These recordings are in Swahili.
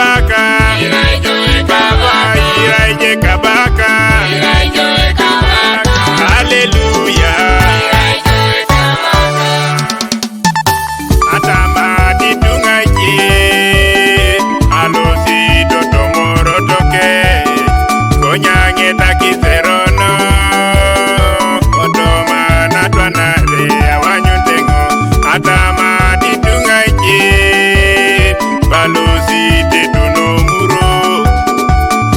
kabaka, Baba iraije kabaka, haleluya. Atamati tungaje, alosi totomoro toke, konyange takiserono, otoma natwanare awanyuntengo. Atamati tungaje, balosi tetunomuro,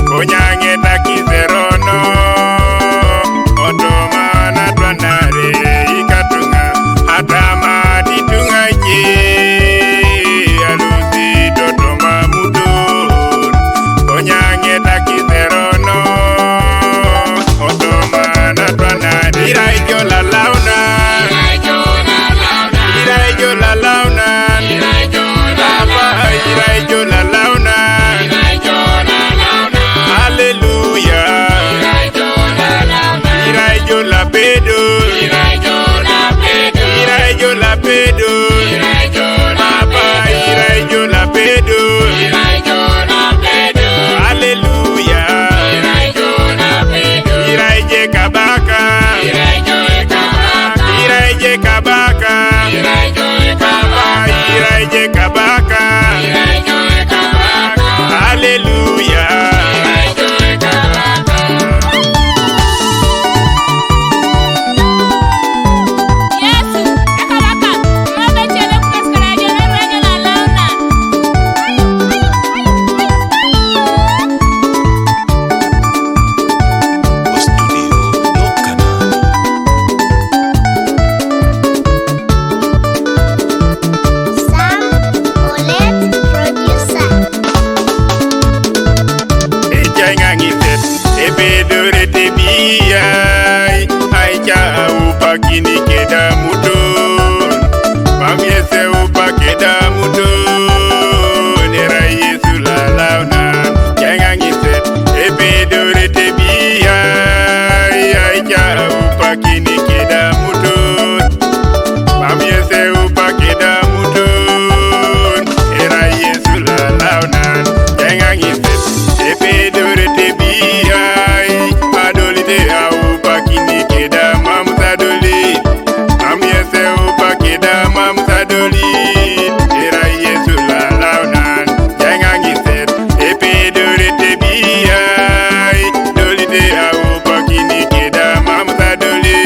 konyange takiserono, otoma natwanare ikatunga. Atamati tungaje, alusi totoma mudur, konyange takiserono, otoma natwanare iraijo la launa, iraijo la launa, Baba iraijo la launa, haleluya. Iraijo la pedo, iraijo la pedo, Baba iraijo la pedo, haleluya. Iraije kabaka, iraije kabaka, Baba iraije kabaka, haleluya. Kini keda mudon, pamiese upa keda mudon, era Yesu la launa, jangan ngiset, ebedore tebiya, aja upa kini keda mudon, pamiese upa keda mudon, era Yesu la launa, jangan ngiset, ebedore tebiya, adolite upa kini keda mamutadoli. Era Yesu la launan, jangan ngiset, epedore tebiya, dolite au pakini keda mamutadoli,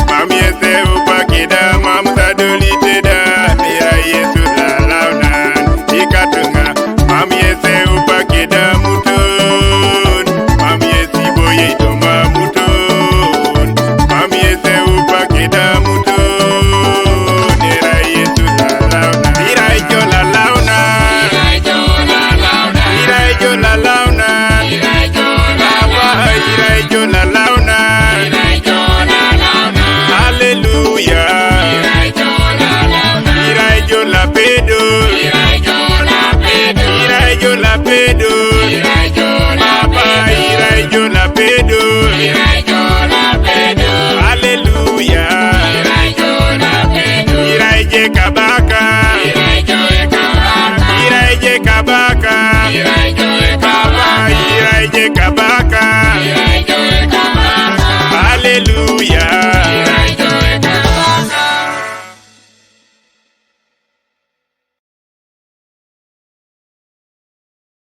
mamiese upa keda mamutadoli teda. Era Yesu la launan, ikatunga, mamiese upa keda mutun, mamiesi boye itoma mutun, mamiese upa keda mutun. La launa, haleluya. Iraijo la pedo, iraijo la pedo.